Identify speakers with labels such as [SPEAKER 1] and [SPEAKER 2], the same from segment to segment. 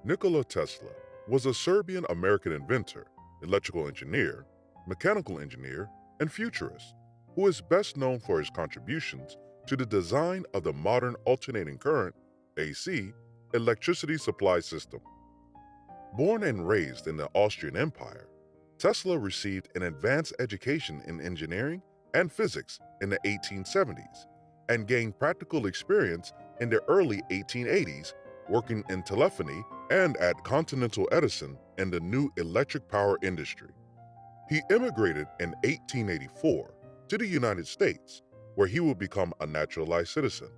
[SPEAKER 1] Nikola Tesla was a Serbian-American inventor, electrical engineer, mechanical engineer, and futurist who is best known for his contributions to the design of the modern alternating current (AC) electricity supply system. Born and raised in the Austrian Empire, Tesla received an advanced education in engineering and physics in the 1870s and gained practical experience in the early 1880s working in telephony and at Continental Edison in the new electric power industry. He immigrated in 1884 to the United States, where he would become a naturalized citizen.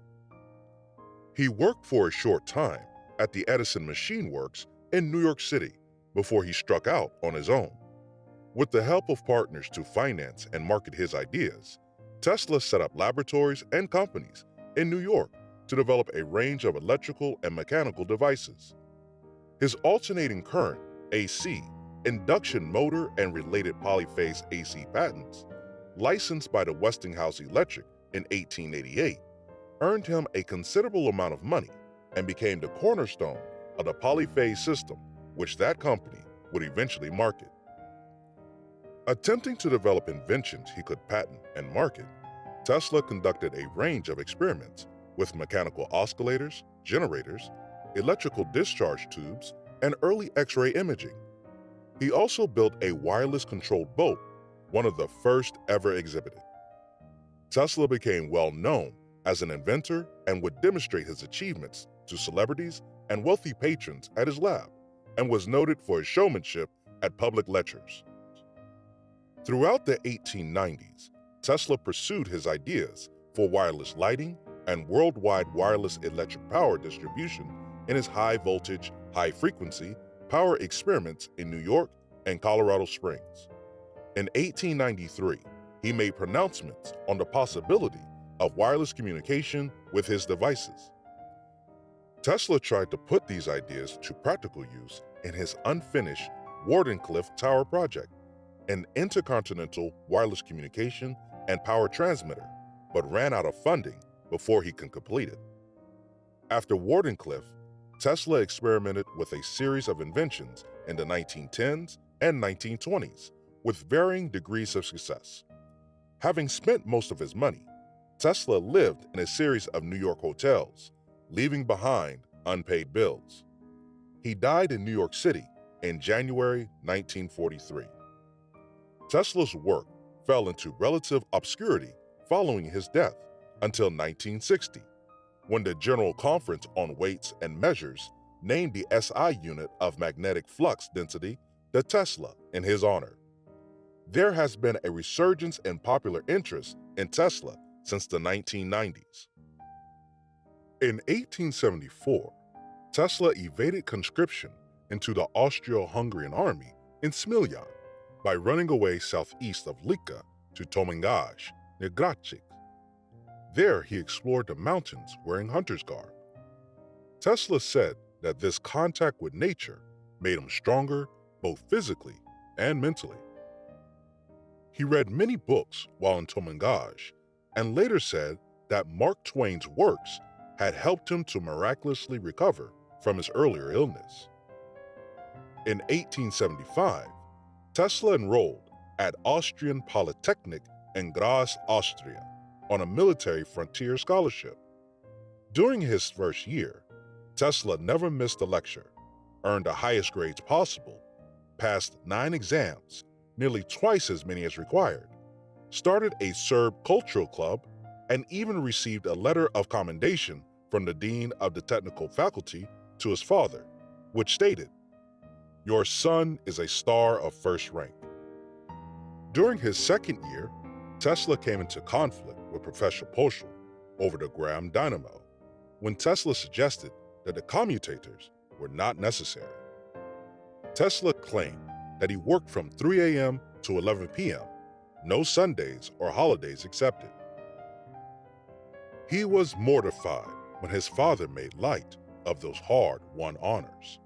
[SPEAKER 1] He worked for a short time at the Edison Machine Works in New York City before he struck out on his own. With the help of partners to finance and market his ideas, Tesla set up laboratories and companies in New York to develop a range of electrical and mechanical devices. His alternating current (AC) induction motor and related polyphase AC patents, licensed by the Westinghouse Electric in 1888, earned him a considerable amount of money and became the cornerstone of the polyphase system, which that company would eventually market. Attempting to develop inventions he could patent and market, Tesla conducted a range of experiments with mechanical oscillators, generators, electrical discharge tubes, and early X-ray imaging. He also built a wireless-controlled boat, one of the first ever exhibited. Tesla became well known as an inventor and would demonstrate his achievements to celebrities and wealthy patrons at his lab, and was noted for his showmanship at public lectures. Throughout the 1890s, Tesla pursued his ideas for wireless lighting and worldwide wireless electric power distribution in his high-voltage, high-frequency power experiments in New York and Colorado Springs. In 1893, he made pronouncements on the possibility of wireless communication with his devices. Tesla tried to put these ideas to practical use in his unfinished Wardenclyffe Tower project, an intercontinental wireless communication and power transmitter, but ran out of funding before he could complete it. After Wardenclyffe, Tesla experimented with a series of inventions in the 1910s and 1920s with varying degrees of success. Having spent most of his money, Tesla lived in a series of New York hotels, leaving behind unpaid bills. He died in New York City in January 1943. Tesla's work fell into relative obscurity following his death until 1960, when the General Conference on Weights and Measures named the SI unit of magnetic flux density the Tesla in his honor. There has been a resurgence in popular interest in Tesla since the 1990s. In 1874, Tesla evaded conscription into the Austro-Hungarian army in Smiljan by running away southeast of Lika to Tomangaj, near Gratchik. There he explored the mountains wearing hunter's garb. Tesla said that this contact with nature made him stronger both physically and mentally. He read many books while in Tomangaj and later said that Mark Twain's works had helped him to miraculously recover from his earlier illness. In 1875, Tesla enrolled at Austrian Polytechnic in Graz, Austria, on a military frontier scholarship. During his first year, Tesla never missed a lecture, earned the highest grades possible, passed 9 exams, nearly twice as many as required, started a Serb cultural club, and even received a letter of commendation from the dean of the technical faculty to his father, which stated, "Your son is a star of first rank." During his second year, Tesla came into conflict with Professor Poschl over the Graham dynamo, when Tesla suggested that the commutators were not necessary. Tesla claimed that he worked from 3 a.m. to 11 p.m., no Sundays or holidays accepted. He was mortified when his father made light of those hard-won honors.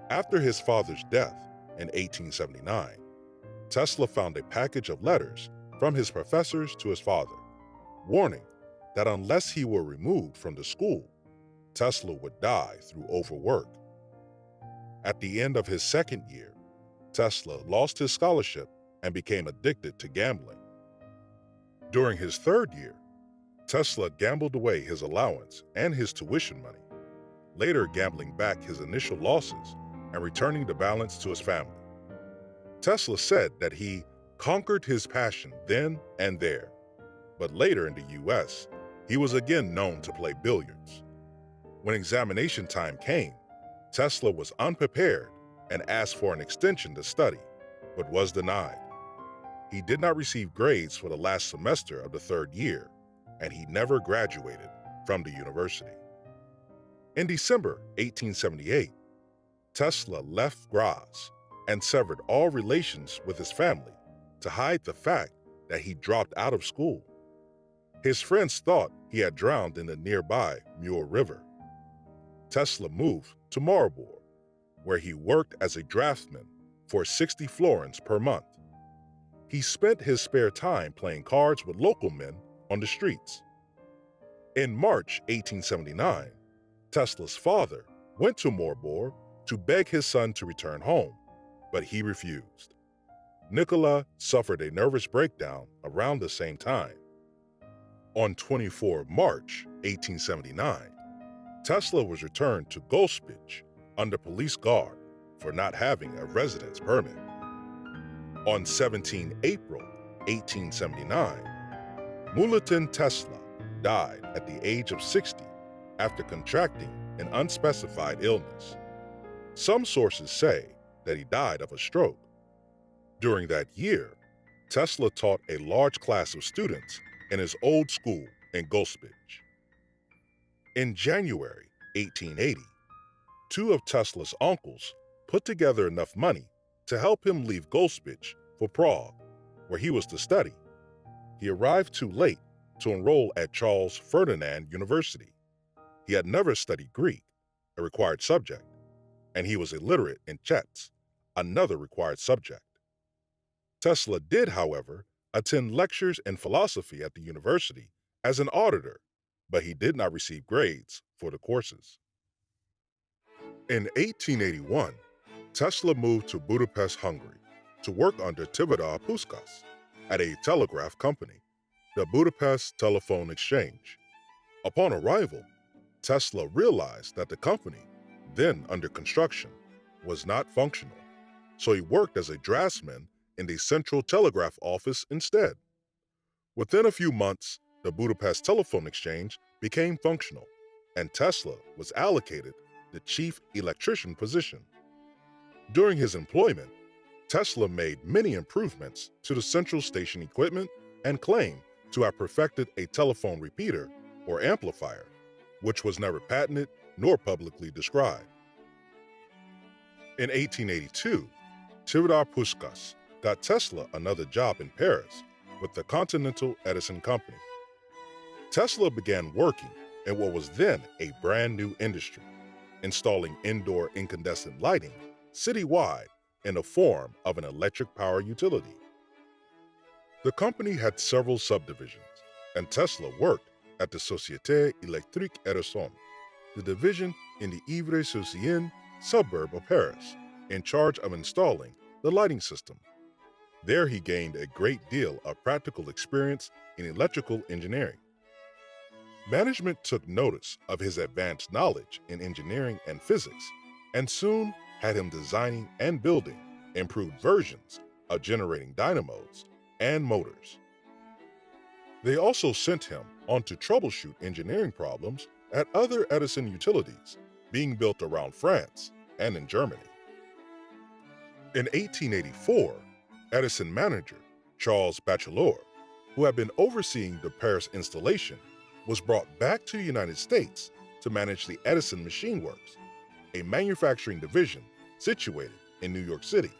[SPEAKER 1] After his father's death in 1879, Tesla found a package of letters from his professors to his father, warning that unless he were removed from the school, Tesla would die through overwork. At the end of his second year, Tesla lost his scholarship and became addicted to gambling. During his third year, Tesla gambled away his allowance and his tuition money, later gambling back his initial losses and returning the balance to his family. Tesla said that he conquered his passion then and there, but later in the US, he was again known to play billiards. When examination time came, Tesla was unprepared and asked for an extension to study, but was denied. He did not receive grades for the last semester of the third year, and he never graduated from the university. In December 1878, Tesla left Graz and severed all relations with his family to hide the fact that he dropped out of school. His friends thought he had drowned in the nearby Mur River. Tesla moved to Marburg, where he worked as a draftsman for 60 florins per month. He spent his spare time playing cards with local men on the streets. In March 1879, Tesla's father went to Marburg to beg his son to return home, but he refused. Nikola suffered a nervous breakdown around the same time. On 24 March 1879, Tesla was returned to Gospic under police guard for not having a residence permit. On 17 April 1879, Nikola Tesla died at the age of 60 after contracting an unspecified illness. Some sources say that he died of a stroke. During that year, Tesla taught a large class of students in his old school in Gospic. In January 1880, two of Tesla's uncles put together enough money to help him leave Gospic for Prague, where he was to study. He arrived too late to enroll at Charles Ferdinand University. He had never studied Greek, a required subject, and he was illiterate in chess, another required subject. Tesla did, however, attend lectures in philosophy at the university as an auditor, but he did not receive grades for the courses. In 1881, Tesla moved to Budapest, Hungary, to work under Tivadar Puskás at a telegraph company, the Budapest Telephone Exchange. Upon arrival, Tesla realized that the company, then under construction, was not functional, so he worked as a draftsman in the Central Telegraph Office instead. Within a few months, the Budapest Telephone Exchange became functional, and Tesla was allocated the chief electrician position. During his employment, Tesla made many improvements to the central station equipment and claimed to have perfected a telephone repeater or amplifier, which was never patented nor publicly described. In 1882, Tivadar Puskás got Tesla another job in Paris with the Continental Edison Company. Tesla began working in what was then a brand new industry, installing indoor incandescent lighting citywide in the form of an electric power utility. The company had several subdivisions, and Tesla worked at the Société Électrique Edison, the division in the Ivry-sur-Seine suburb of Paris, in charge of installing the lighting system. There he gained a great deal of practical experience in electrical engineering. Management took notice of his advanced knowledge in engineering and physics, and soon had him designing and building improved versions of generating dynamos and motors. They also sent him on to troubleshoot engineering problems at other Edison utilities being built around France and in Germany. In 1884, Edison manager Charles Batchelor, who had been overseeing the Paris installation, was brought back to the United States to manage the Edison Machine Works, a manufacturing division situated in New York City,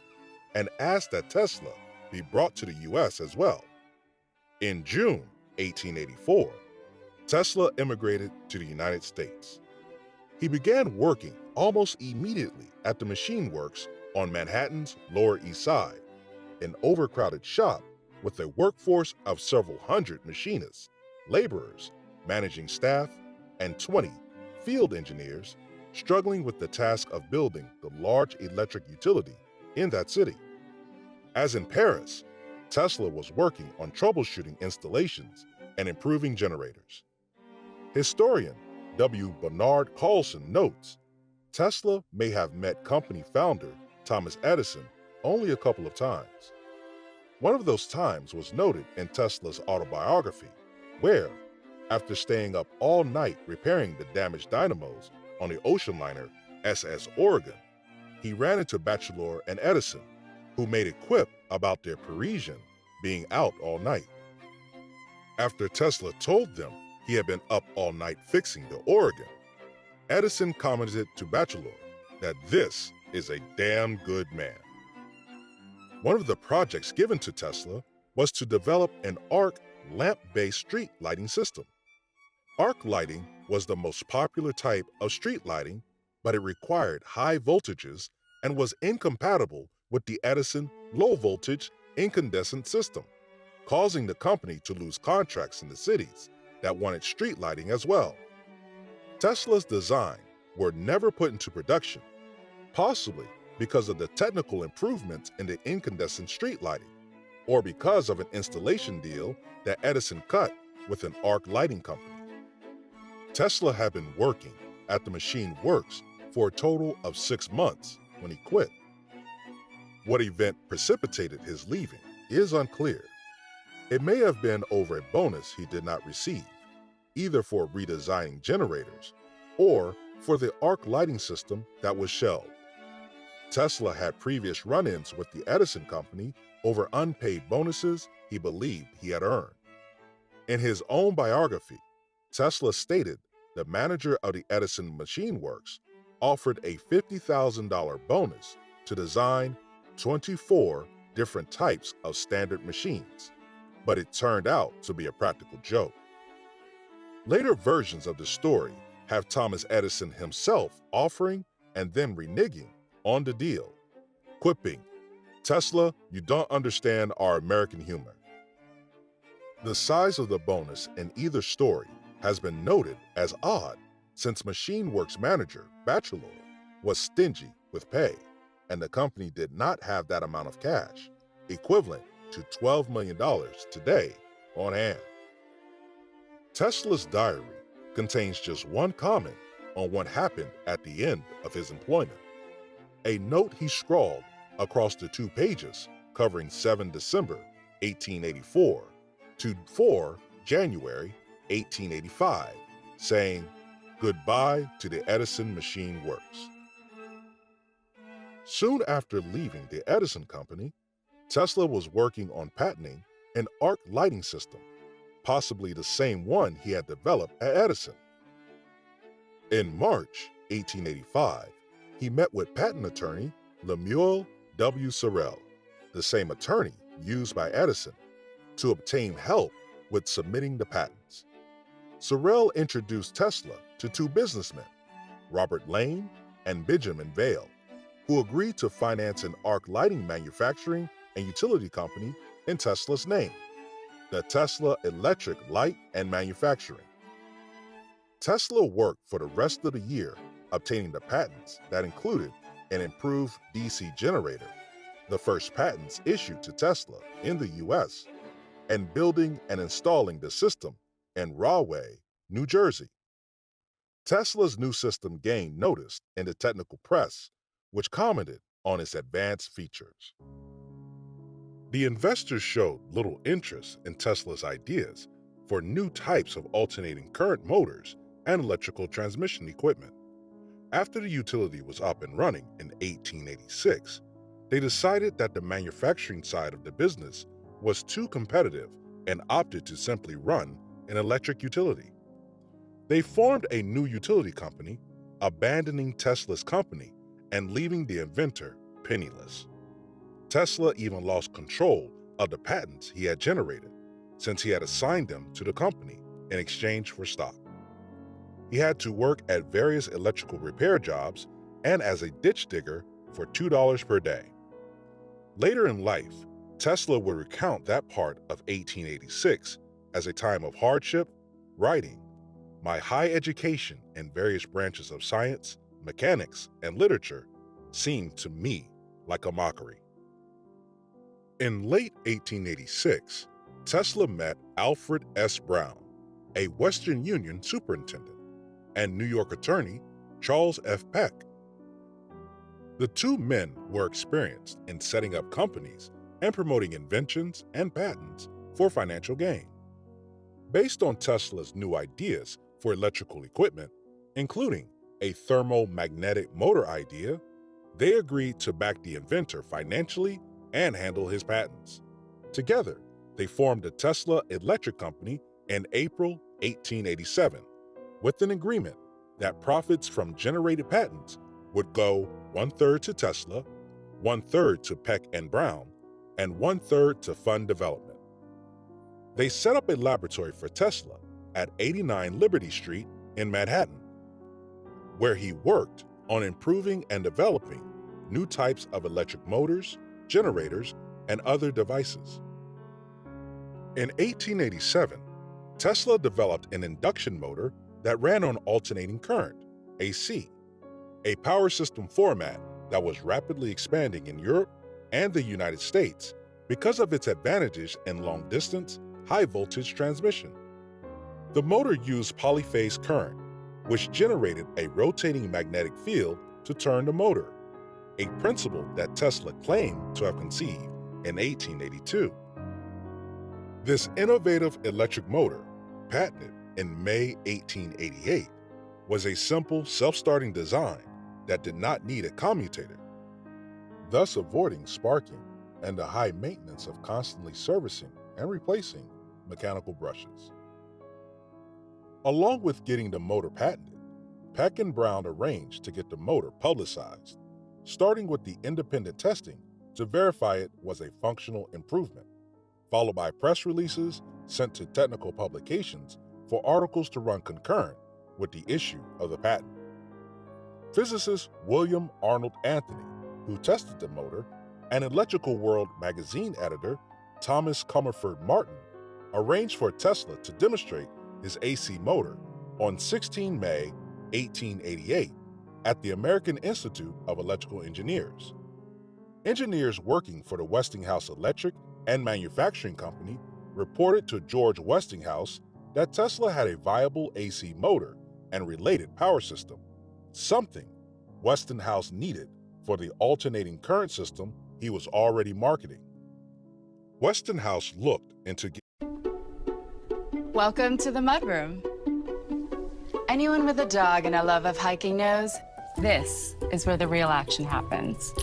[SPEAKER 1] and asked that Tesla be brought to the U.S. as well. In June 1884, Tesla immigrated to the United States. He began working almost immediately at the Machine Works on Manhattan's Lower East Side, an overcrowded shop with a workforce of several hundred machinists, laborers, managing staff, and 20 field engineers struggling with the task of building the large electric utility in that city. As in Paris, Tesla was working on troubleshooting installations and improving generators. Historian W. Bernard Carlson notes, Tesla may have met company founder Thomas Edison only a couple of times. One of those times was noted in Tesla's autobiography, where, after staying up all night repairing the damaged dynamos on the ocean liner SS Oregon, he ran into Batchelor and Edison, who made a quip about their Parisian being out all night. After Tesla told them he had been up all night fixing the Oregon, Edison commented to Batchelor that this is a damn good man. One of the projects given to Tesla was to develop an arc lamp-based street lighting system. Arc lighting was the most popular type of street lighting, but it required high voltages and was incompatible with the Edison low-voltage incandescent system, causing the company to lose contracts in the cities that wanted street lighting as well. Tesla's design were never put into production, possibly because of the technical improvements in the incandescent street lighting, or because of an installation deal that Edison cut with an arc lighting company. Tesla had been working at the machine works for a total of 6 months when he quit. What event precipitated his leaving is unclear. It may have been over a bonus he did not receive, either for redesigning generators or for the arc lighting system that was shelved. Tesla had previous run-ins with the Edison company over unpaid bonuses he believed he had earned. In his own biography, Tesla stated the manager of the Edison Machine Works offered a $50,000 bonus to design 24 different types of standard machines, but it turned out to be a practical joke. Later versions of the story have Thomas Edison himself offering and then reneging on the deal, quipping, "Tesla, you don't understand our American humor." The size of the bonus in either story has been noted as odd since Machine Works manager Batchelor was stingy with pay, and the company did not have that amount of cash, equivalent to $12 million today, on hand. Tesla's diary contains just one comment on what happened at the end of his employment, a note he scrawled across the 2 pages covering 7 December 1884 to 4 January 1885, saying, "Goodbye to the Edison Machine Works." Soon after leaving the Edison company, Tesla was working on patenting an arc lighting system, possibly the same one he had developed at Edison. In March 1885, he met with patent attorney Lemuel W. Sorel, the same attorney used by Edison, to obtain help with submitting the patents. Sorel introduced Tesla to 2 businessmen, Robert Lane and Benjamin Vail, who agreed to finance an arc lighting manufacturing and utility company in Tesla's name, the Tesla Electric Light and Manufacturing. Tesla worked for the rest of the year obtaining the patents that included an improved DC generator, the first patents issued to Tesla in the US, and building and installing the system in Rahway, New Jersey. Tesla's new system gained notice in the technical press, which commented on its advanced features. The investors showed little interest in Tesla's ideas for new types of alternating current motors and electrical transmission equipment. After the utility was up and running in 1886, they decided that the manufacturing side of the business was too competitive and opted to simply run an electric utility. They formed a new utility company, abandoning Tesla's company and leaving the inventor penniless. Tesla even lost control of the patents he had generated, since he had assigned them to the company in exchange for stock. He had to work at various electrical repair jobs and as a ditch digger for $2 per day. Later in life, Tesla would recount that part of 1886 as a time of hardship, writing, "My high education in various branches of science, mechanics, and literature seemed to me like a mockery. In late 1886, Tesla met Alfred S. Brown, a Western Union superintendent, and New York attorney Charles F. Peck. The two men were experienced in setting up companies and promoting inventions and patents for financial gain. Based on Tesla's new ideas for electrical equipment, including a thermomagnetic motor idea, they agreed to back the inventor financially and handle his patents. Together, they formed the Tesla Electric Company in April 1887, with an agreement that profits from generated patents would go 1/3 to Tesla, 1/3 to Peck and Brown, and 1/3 to fund development. They set up a laboratory for Tesla at 89 Liberty Street in Manhattan, where he worked on improving and developing new types of electric motors, generators, and other devices. In 1887, Tesla developed an induction motor that ran on alternating current, AC, a power system format that was rapidly expanding in Europe and the United States because of its advantages in long-distance, high-voltage transmission. The motor used polyphase current, which generated a rotating magnetic field to turn the motor, a principle that Tesla claimed to have conceived in 1882. This innovative electric motor, patented in May 1888, was a simple, self-starting design that did not need a commutator, thus avoiding sparking and the high maintenance of constantly servicing and replacing mechanical brushes. Along with getting the motor patented, Peck and Brown arranged to get the motor publicized, starting with the independent testing to verify it was a functional improvement, followed by press releases sent to technical publications for articles to run concurrent with the issue of the patent. Physicist William Arnold Anthony, who tested the motor, and Electrical World magazine editor Thomas Comerford Martin arranged for Tesla to demonstrate his AC motor on 16 May 1888 at the American Institute of Electrical Engineers. Engineers working for the Westinghouse Electric and Manufacturing Company reported to George Westinghouse that Tesla had a viable AC motor and related power system, something Westinghouse needed for the alternating current system he was already marketing. Westinghouse looked into...
[SPEAKER 2] Welcome to the mudroom. Anyone with a dog and a love of hiking knows this is where the real action happens.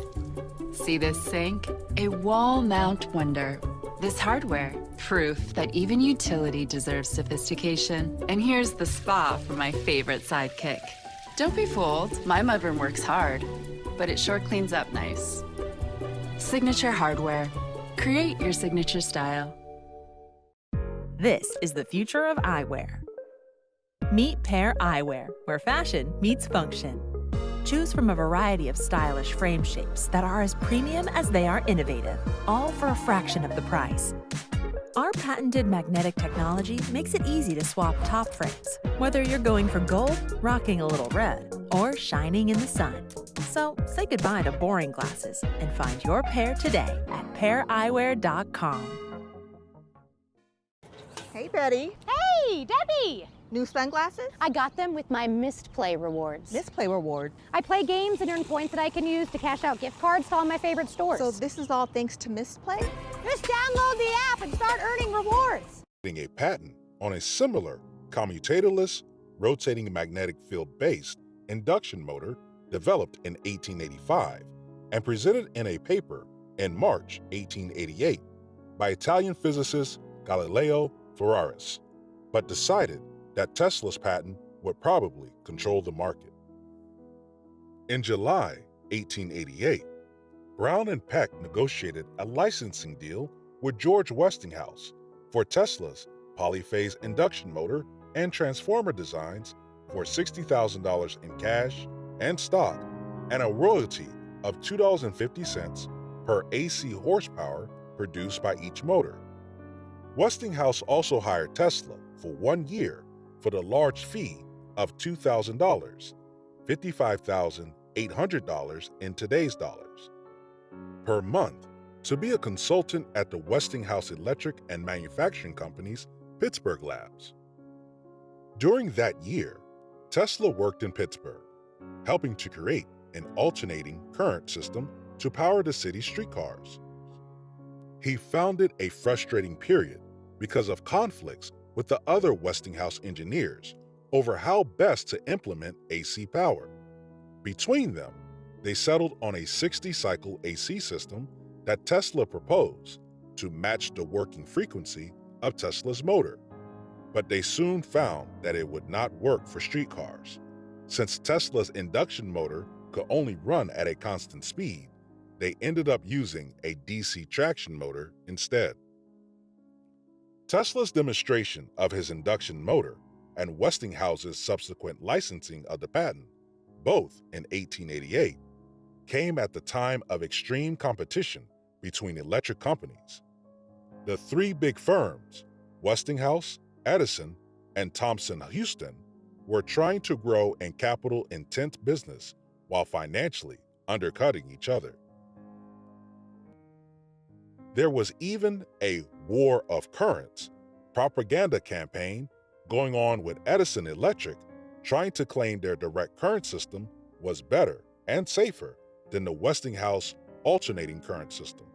[SPEAKER 2] See this sink? A wall mount wonder. This hardware, proof that even utility deserves sophistication. And here's the spa for my favorite sidekick. Don't be fooled, my mudroom works hard, but it sure cleans up nice. Signature hardware. Create your signature style.
[SPEAKER 3] This is the future of eyewear. Meet Pair Eyewear, where fashion meets function. Choose from a variety of stylish frame shapes that are as premium as they are innovative, all for a fraction of the price. Our patented magnetic technology makes it easy to swap top frames, whether you're going for gold, rocking a little red, or shining in the sun. So say goodbye to boring glasses and find your pair today at paireyewear.com.
[SPEAKER 4] Hey, Betty.
[SPEAKER 5] Hey, Debbie!
[SPEAKER 4] New sunglasses?
[SPEAKER 5] I got them with my Misplay rewards.
[SPEAKER 4] Misplay reward.
[SPEAKER 5] I play games and earn points that I can use to cash out gift cards to all my favorite stores.
[SPEAKER 4] So this is all thanks to Misplay?
[SPEAKER 5] Just download the app and start earning rewards.
[SPEAKER 1] A patent on a similar commutatorless, rotating magnetic field-based induction motor developed in 1885 and presented in a paper in March 1888 by Italian physicist Galileo Ferraris, but decided that Tesla's patent would probably control the market. In July 1888, Brown and Peck negotiated a licensing deal with George Westinghouse for Tesla's polyphase induction motor and transformer designs for $60,000 in cash and stock and a royalty of $2.50 per AC horsepower produced by each motor. Westinghouse also hired Tesla for 1 year for the large fee of $2,000, $55,000 $800 in today's dollars, per month to be a consultant at the Westinghouse Electric and Manufacturing Company's Pittsburgh labs. During that year, Tesla worked in Pittsburgh, helping to create an alternating current system to power the city's streetcars. He found it a frustrating period because of conflicts with the other Westinghouse engineers over how best to implement AC power. Between them, they settled on a 60-cycle AC system that Tesla proposed to match the working frequency of Tesla's motor. But they soon found that it would not work for streetcars. Since Tesla's induction motor could only run at a constant speed, they ended up using a DC traction motor instead. Tesla's demonstration of his induction motor and Westinghouse's subsequent licensing of the patent, both in 1888, came at the time of extreme competition between electric companies. The three big firms, Westinghouse, Edison, and Thomson Houston, were trying to grow in capital-intense business while financially undercutting each other. There was even a war of currents propaganda campaign going on with Edison Electric trying to claim their direct current system was better and safer than the Westinghouse alternating current system.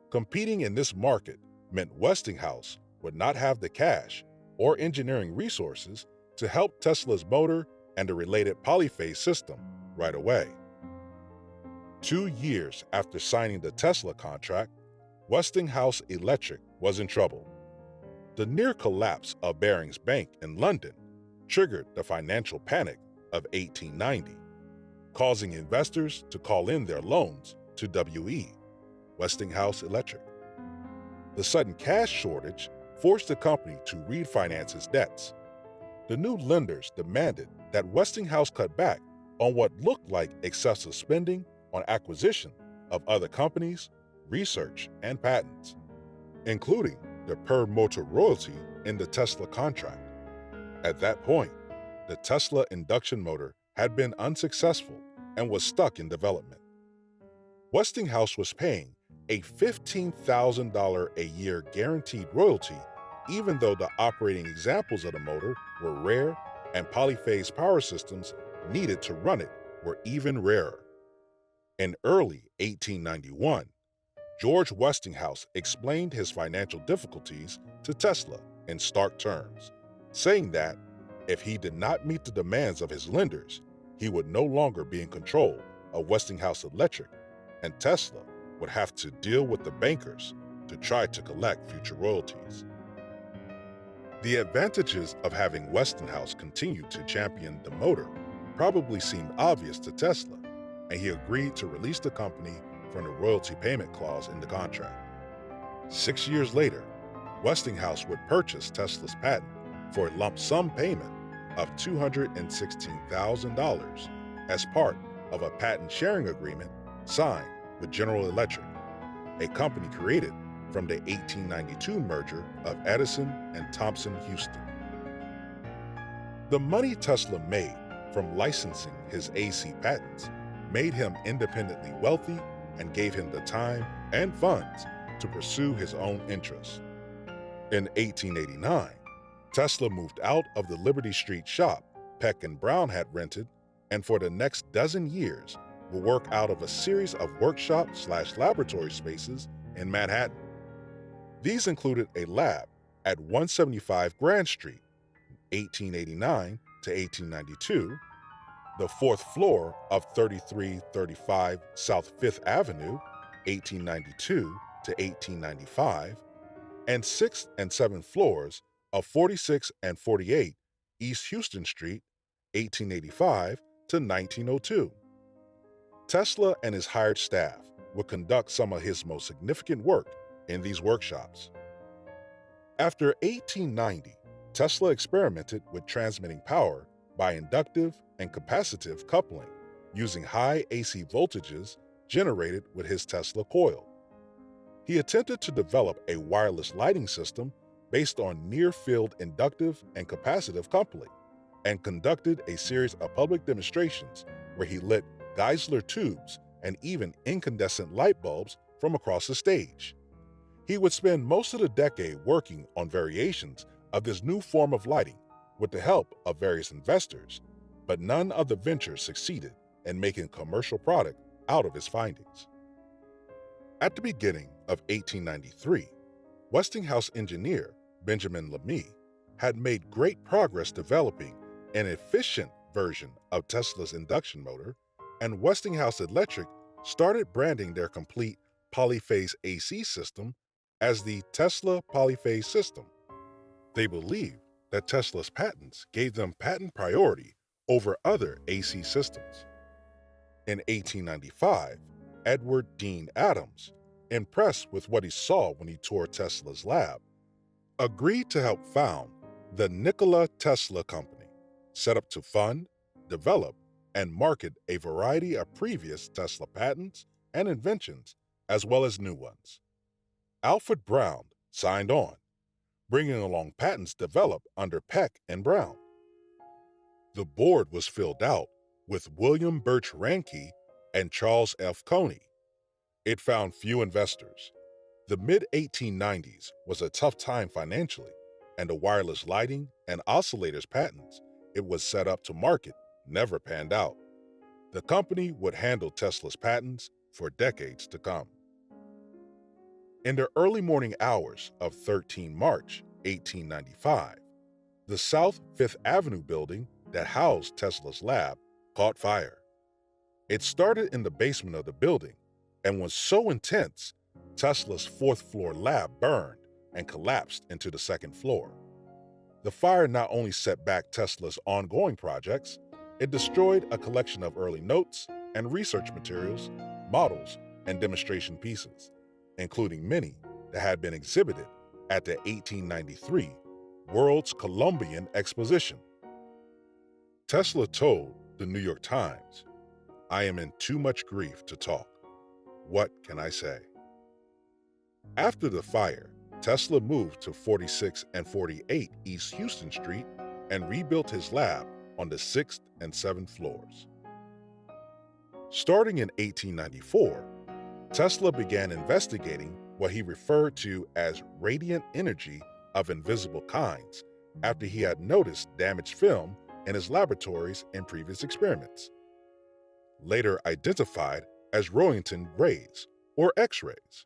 [SPEAKER 1] Competing in this market meant Westinghouse would not have the cash or engineering resources to help Tesla's motor and the related polyphase system right away. 2 years after signing the Tesla contract, Westinghouse Electric was in trouble. The near collapse of Barings Bank in London triggered the financial panic of 1890, causing investors to call in their loans to WE, Westinghouse Electric. The sudden cash shortage forced the company to refinance its debts. The new lenders demanded that Westinghouse cut back on what looked like excessive spending on acquisition of other companies, research, and patents, including the per motor royalty in the Tesla contract. At that point, the Tesla induction motor had been unsuccessful and was stuck in development. Westinghouse was paying a $15,000 a year guaranteed royalty, even though the operating examples of the motor were rare and polyphase power systems needed to run it were even rarer. In early 1891, George Westinghouse explained his financial difficulties to Tesla in stark terms, saying that if he did not meet the demands of his lenders, he would no longer be in control of Westinghouse Electric, and Tesla would have to deal with the bankers to try to collect future royalties. The advantages of having Westinghouse continue to champion the motor probably seemed obvious to Tesla, and he agreed to release the company from the royalty payment clause in the contract. 6 years later, Westinghouse would purchase Tesla's patent for a lump sum payment of $216,000 as part of a patent sharing agreement signed with General Electric, a company created from the 1892 merger of Edison and Thomson Houston. The money Tesla made from licensing his AC patents made him independently wealthy and gave him the time and funds to pursue his own interests. In 1889, Tesla moved out of the Liberty Street shop Peck and Brown had rented, and for the next dozen years will work out of a series of workshop/laboratory spaces in Manhattan. These included a lab at 175 Grand Street, 1889 to 1892, the fourth floor of 3335 South Fifth Avenue, 1892 to 1895, and 6th and 7th floors of 46 and 48 East Houston Street, 1885 to 1902. Tesla and his hired staff would conduct some of his most significant work in these workshops. After 1890, Tesla experimented with transmitting power by inductive and capacitive coupling using high AC voltages generated with his Tesla coil. He attempted to develop a wireless lighting system based on near-field inductive and capacitive coupling, and conducted a series of public demonstrations where he lit Geisler tubes, and even incandescent light bulbs from across the stage. He would spend most of the decade working on variations of this new form of lighting with the help of various investors, but none of the ventures succeeded in making a commercial product out of his findings. At the beginning of 1893, Westinghouse engineer Benjamin Lamy had made great progress developing an efficient version of Tesla's induction motor, and Westinghouse Electric started branding their complete polyphase AC system as the Tesla polyphase system. They believed that Tesla's patents gave them patent priority over other AC systems. In 1895, Edward Dean Adams, impressed with what he saw when he toured Tesla's lab, agreed to help found the Nikola Tesla Company, set up to fund, develop, and market a variety of previous Tesla patents and inventions, as well as new ones. Alfred Brown signed on, bringing along patents developed under Peck and Brown. The board was filled out with William Birch Ranke and Charles F. Coney. It found few investors. The mid-1890s was a tough time financially, and the wireless lighting and oscillators patents it was set up to market never panned out. The company would handle Tesla's patents for decades to come. In the early morning hours of 13 March 1895, the South Fifth Avenue building that housed Tesla's lab caught fire. It started in the basement of the building and was so intense, Tesla's fourth-floor lab burned and collapsed into the second floor. The fire not only set back Tesla's ongoing projects, it destroyed a collection of early notes and research materials, models, and demonstration pieces, including many that had been exhibited at the 1893 World's Columbian Exposition. Tesla told the New York Times, "I am in too much grief to talk. What can I say?" After the fire, Tesla moved to 46 and 48 East Houston Street and rebuilt his lab on the 6th and 7th floors. Starting in 1894, Tesla began investigating what he referred to as radiant energy of invisible kinds after he had noticed damaged film in his laboratories in previous experiments, later identified as Roentgen rays or X-rays.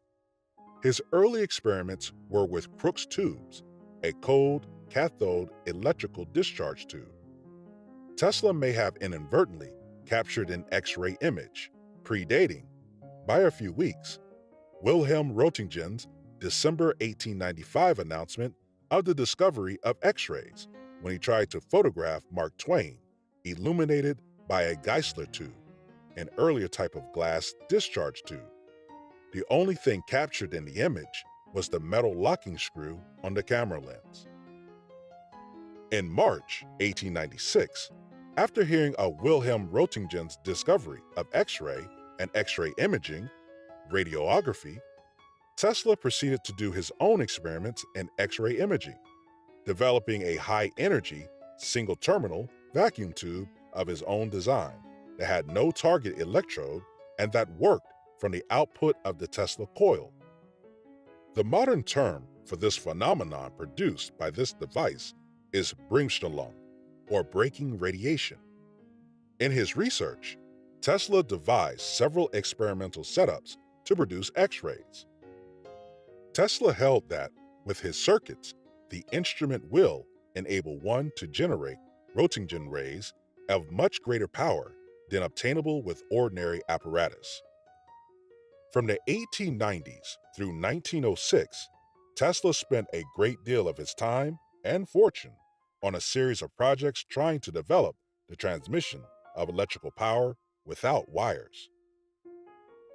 [SPEAKER 1] His early experiments were with Crookes tubes, a cold cathode electrical discharge tube. Tesla may have inadvertently captured an X-ray image, predating, by a few weeks, Wilhelm Roentgen's December 1895 announcement of the discovery of X-rays when he tried to photograph Mark Twain, illuminated by a Geisler tube, an earlier type of glass discharge tube. The only thing captured in the image was the metal locking screw on the camera lens. In March 1896, after hearing of Wilhelm Roentgen's discovery of X-ray and X-ray imaging, radiography, Tesla proceeded to do his own experiments in X-ray imaging, developing a high-energy, single-terminal vacuum tube of his own design that had no target electrode and that worked from the output of the Tesla coil. The modern term for this phenomenon produced by this device is Bremsstrahlung, or breaking radiation. In his research, Tesla devised several experimental setups to produce X-rays. Tesla held that, with his circuits, the instrument will enable one to generate Roentgen rays of much greater power than obtainable with ordinary apparatus. From the 1890s through 1906, Tesla spent a great deal of his time and fortune on a series of projects trying to develop the transmission of electrical power without wires.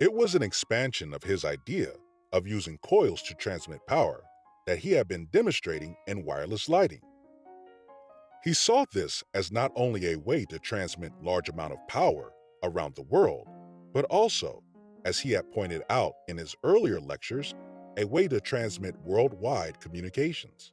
[SPEAKER 1] It was an expansion of his idea of using coils to transmit power that he had been demonstrating in wireless lighting. He saw this as not only a way to transmit large amount of power around the world, but also, as he had pointed out in his earlier lectures, a way to transmit worldwide communications.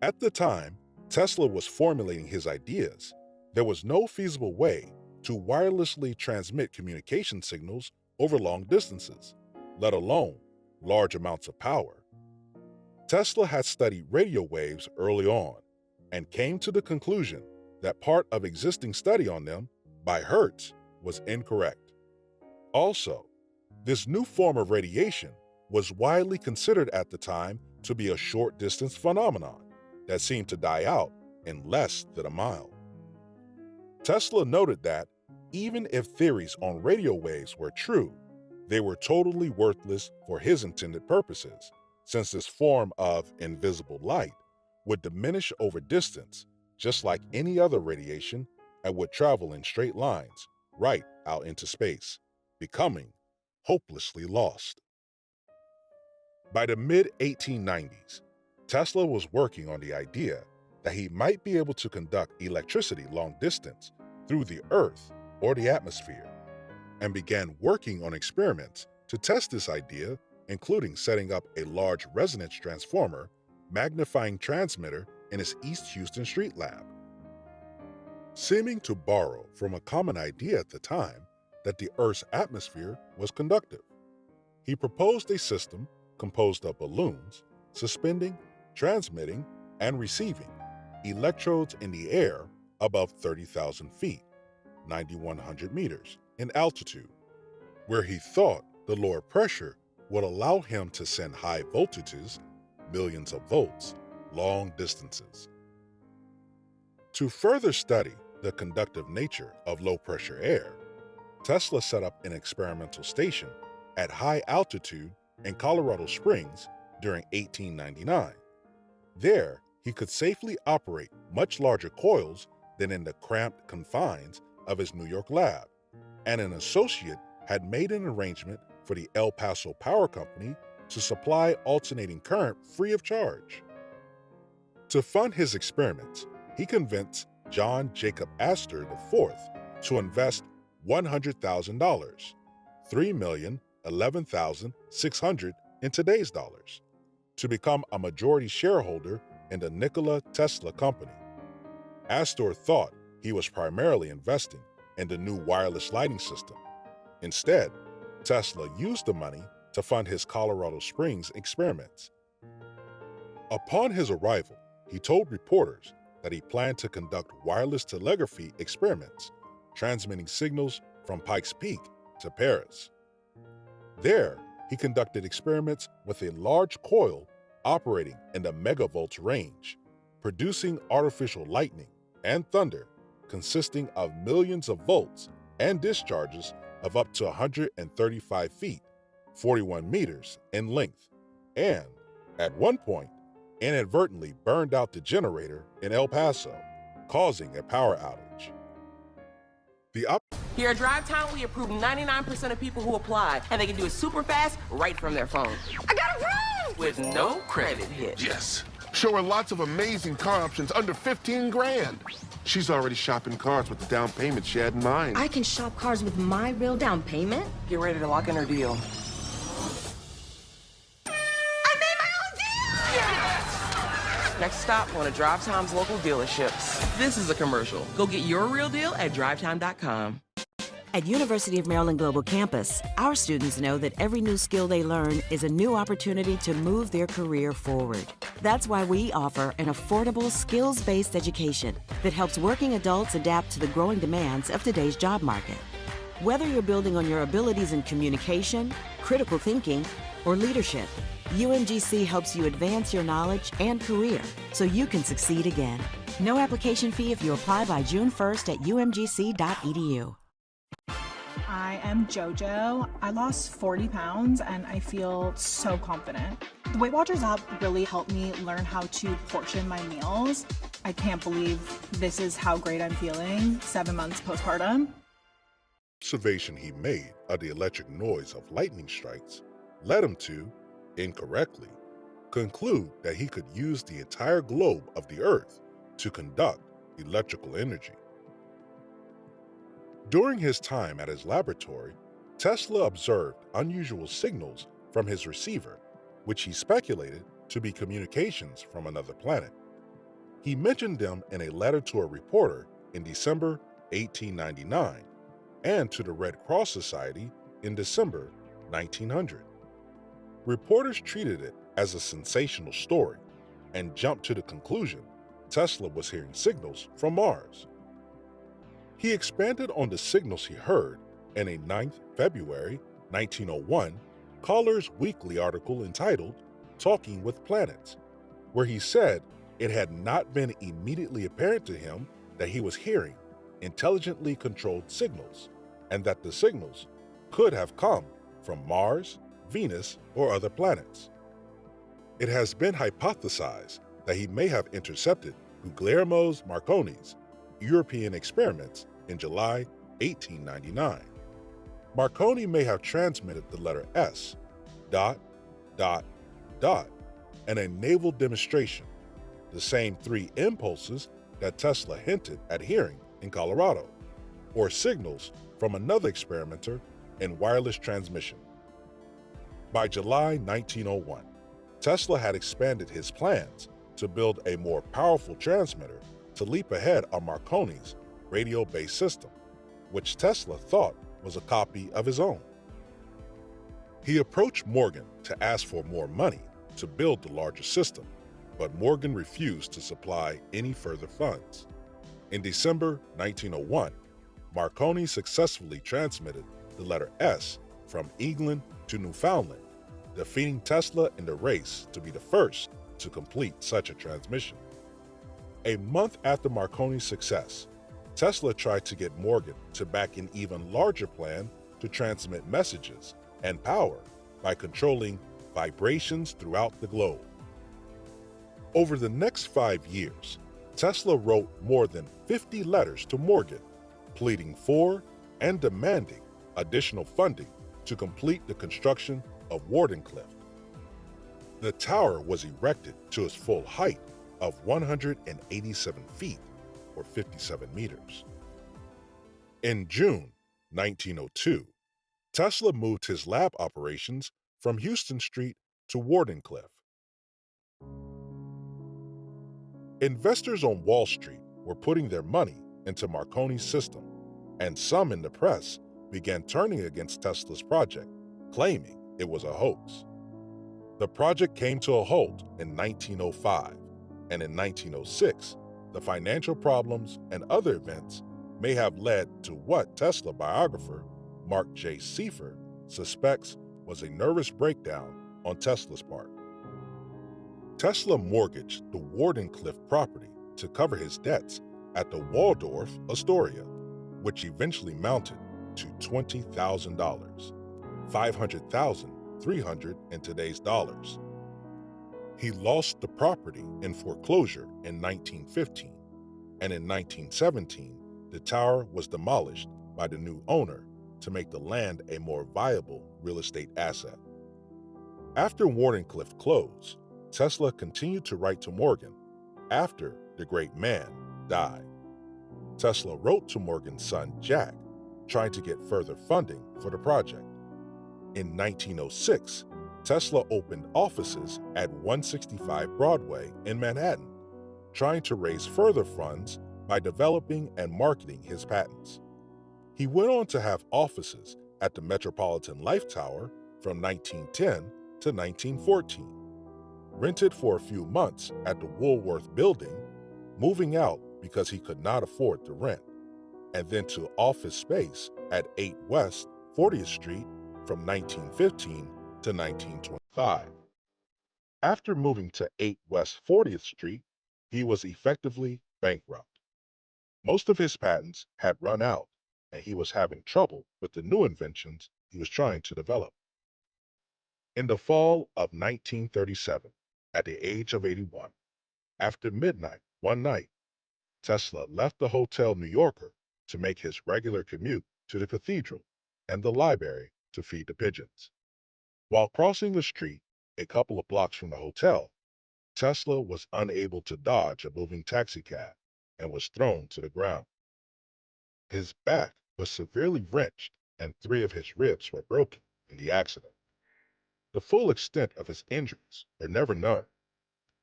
[SPEAKER 1] At the time Tesla was formulating his ideas, there was no feasible way to wirelessly transmit communication signals over long distances, let alone large amounts of power. Tesla had studied radio waves early on and came to the conclusion that part of existing study on them by Hertz was incorrect. Also, this new form of radiation was widely considered at the time to be a short-distance phenomenon that seemed to die out in less than a mile. Tesla noted that even if theories on radio waves were true, they were totally worthless for his intended purposes, since this form of invisible light would diminish over distance just like any other radiation and would travel in straight lines right out into space, becoming hopelessly lost. By the mid-1890s, Tesla was working on the idea that he might be able to conduct electricity long distance through the Earth or the atmosphere, and began working on experiments to test this idea, including setting up a large resonance transformer magnifying transmitter in his East Houston street lab. Seeming to borrow from a common idea at the time that the Earth's atmosphere was conductive, he proposed a system composed of balloons suspending, transmitting, and receiving electrodes in the air above 30,000 feet, 9,100 meters, in altitude, where he thought the lower pressure would allow him to send high voltages, millions of volts, long distances. To further study the conductive nature of low-pressure air, Tesla set up an experimental station at high altitude in Colorado Springs during 1899. There, he could safely operate much larger coils than in the cramped confines of his New York lab, and an associate had made an arrangement for the El Paso Power Company to supply alternating current free of charge. To fund his experiments, he convinced John Jacob Astor IV to invest $100,000, $3,011,600 in today's dollars, to become a majority shareholder in the Nikola Tesla company. Astor thought he was primarily investing in the new wireless lighting system. Instead, Tesla used the money to fund his Colorado Springs experiments. Upon his arrival, he told reporters that he planned to conduct wireless telegraphy experiments, transmitting signals from Pikes Peak to Paris. There, he conducted experiments with a large coil operating in the megavolts range, producing artificial lightning and thunder consisting of millions of volts and discharges of up to 135 feet, 41 meters in length, and, at one point, inadvertently burned out the generator in El Paso, causing a power outage.
[SPEAKER 6] Here at Drive Time, we approve 99% of people who apply, and they can do it super fast right from their phone.
[SPEAKER 5] I got approved!
[SPEAKER 6] With no credit hit.
[SPEAKER 7] Yes. Show her lots of amazing car options under 15 grand. She's already shopping cars with the down payment she had in mind.
[SPEAKER 8] I can shop cars with my real down payment?
[SPEAKER 6] Get ready to lock in her deal.
[SPEAKER 8] I made my own deal!
[SPEAKER 6] Yes! Next stop, one of Drive Time's local dealerships. This is a commercial. Go get your real deal at drivetime.com.
[SPEAKER 9] At University of Maryland Global Campus, our students know that every new skill they learn is a new opportunity to move their career forward. That's why we offer an affordable, skills-based education that helps working adults adapt to the growing demands of today's job market. Whether you're building on your abilities in communication, critical thinking, or leadership, UMGC helps you advance your knowledge and career so you can succeed again. No application fee if you apply by June 1st at umgc.edu.
[SPEAKER 10] I am JoJo. I lost 40 pounds and I feel so confident. The Weight Watchers app really helped me learn how to portion my meals. I can't believe this is how great I'm feeling 7 months postpartum.
[SPEAKER 1] Observation he made of the electric noise of lightning strikes led him to, incorrectly, conclude that he could use the entire globe of the Earth to conduct electrical energy. During his time at his laboratory, Tesla observed unusual signals from his receiver, which he speculated to be communications from another planet. He mentioned them in a letter to a reporter in December 1899 and to the Red Cross Society in December 1900. Reporters treated it as a sensational story and jumped to the conclusion Tesla was hearing signals from Mars. He expanded on the signals he heard in a 9th February 1901 Caller's Weekly article entitled Talking with Planets, where he said it had not been immediately apparent to him that he was hearing intelligently controlled signals, and that the signals could have come from Mars, Venus, or other planets. It has been hypothesized that he may have intercepted Guglielmo Marconi's European experiments in July 1899. Marconi may have transmitted the letter S, ... and a naval demonstration, the same 3 impulses that Tesla hinted at hearing in Colorado, or signals from another experimenter in wireless transmission. By July 1901, Tesla had expanded his plans to build a more powerful transmitter to leap ahead on Marconi's radio-based system, which Tesla thought was a copy of his own. He approached Morgan to ask for more money to build the larger system, but Morgan refused to supply any further funds. In December 1901, Marconi successfully transmitted the letter S from England to Newfoundland, defeating Tesla in the race to be the first to complete such a transmission. A month after Marconi's success, Tesla tried to get Morgan to back an even larger plan to transmit messages and power by controlling vibrations throughout the globe. Over the next 5 years, Tesla wrote more than 50 letters to Morgan, pleading for and demanding additional funding to complete the construction of Wardenclyffe. The tower was erected to its full height of 187 feet, or 57 meters. In June 1902, Tesla moved his lab operations from Houston Street to Wardenclyffe. Investors on Wall Street were putting their money into Marconi's system, and some in the press began turning against Tesla's project, claiming it was a hoax. The project came to a halt in 1905, and in 1906, the financial problems and other events may have led to what Tesla biographer Mark J. Seifert suspects was a nervous breakdown on Tesla's part. Tesla mortgaged the Wardenclyffe property to cover his debts at the Waldorf Astoria, which eventually mounted to $20,000, $500,300 in today's dollars. He lost the property in foreclosure in 1915, and in 1917, the tower was demolished by the new owner to make the land a more viable real estate asset. After Wardenclyffe closed, Tesla continued to write to Morgan after the great man died. Tesla wrote to Morgan's son Jack, trying to get further funding for the project. In 1906, Tesla opened offices at 165 Broadway in Manhattan, trying to raise further funds by developing and marketing his patents. He went on to have offices at the Metropolitan Life Tower from 1910 to 1914, rented for a few months at the Woolworth Building, moving out because he could not afford the rent, and then to office space at 8 West 40th Street from 1915 to 1925. After moving to 8 West 40th Street, he was effectively bankrupt. Most of his patents had run out, and he was having trouble with the new inventions he was trying to develop. In the fall of 1937, at the age of 81, after midnight one night, Tesla left the Hotel New Yorker to make his regular commute to the cathedral and the library to feed the pigeons. While crossing the street a couple of blocks from the hotel, Tesla was unable to dodge a moving taxicab and was thrown to the ground. His back was severely wrenched and 3 of his ribs were broken in the accident. The full extent of his injuries were never known.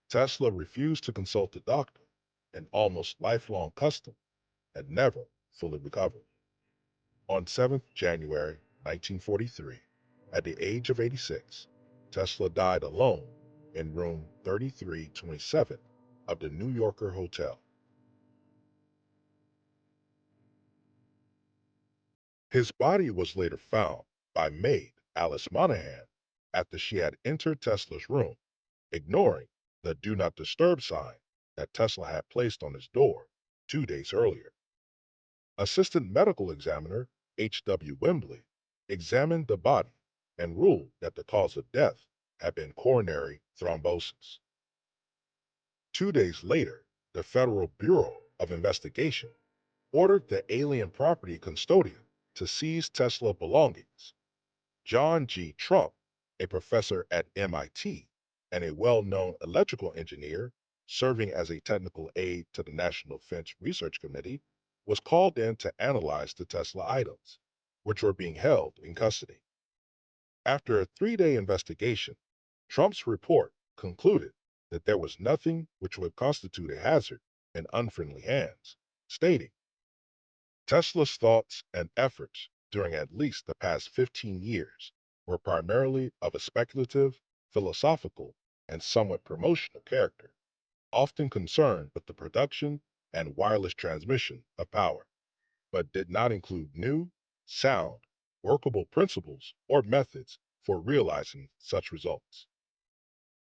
[SPEAKER 1] Tesla refused to consult a doctor, an almost lifelong custom, and never fully recovered. On 7th January 1943, at the age of 86, Tesla died alone in room 3327 of the New Yorker Hotel. His body was later found by maid Alice Monahan after she had entered Tesla's room, ignoring the Do Not Disturb sign that Tesla had placed on his door 2 days earlier. Assistant Medical Examiner H.W. Wembley examined the body and ruled that the cause of death had been coronary thrombosis. 2 days later, the Federal Bureau of Investigation ordered the alien property custodian to seize Tesla belongings. John G. Trump, a professor at MIT and a well-known electrical engineer serving as a technical aide to the National Defense Research Committee, was called in to analyze the Tesla items, which were being held in custody. After a 3-day investigation, Trump's report concluded that there was nothing which would constitute a hazard in unfriendly hands, stating, Tesla's thoughts and efforts during at least the past 15 years were primarily of a speculative, philosophical, and somewhat promotional character, often concerned with the production and wireless transmission of power, but did not include new, sound, workable principles or methods for realizing such results.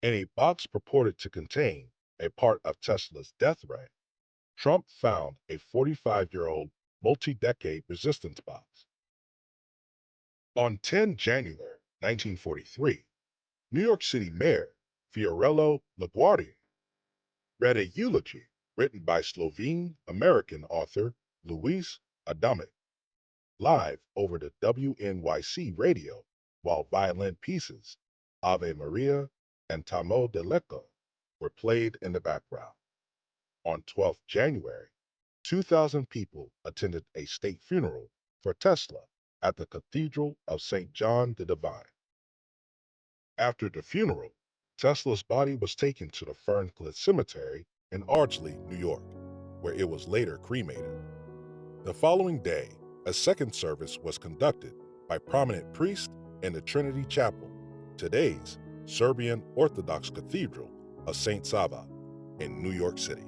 [SPEAKER 1] In a box purported to contain a part of Tesla's death ray, Trump found a 45-year-old multi-decade resistance box. On 10 January 1943, New York City Mayor Fiorello LaGuardia read a eulogy written by Slovene-American author Luis Adamek live over the WNYC radio while violin pieces Ave Maria and Tamo de Lecco were played in the background. On 12th January, 2,000 people attended a state funeral for Tesla at the Cathedral of St. John the Divine. After the funeral, Tesla's body was taken to the Ferncliff Cemetery in Ardsley, New York, where it was later cremated. The following day, a second service was conducted by prominent priests in the Trinity Chapel, today's Serbian Orthodox Cathedral of St. Sava in New York City.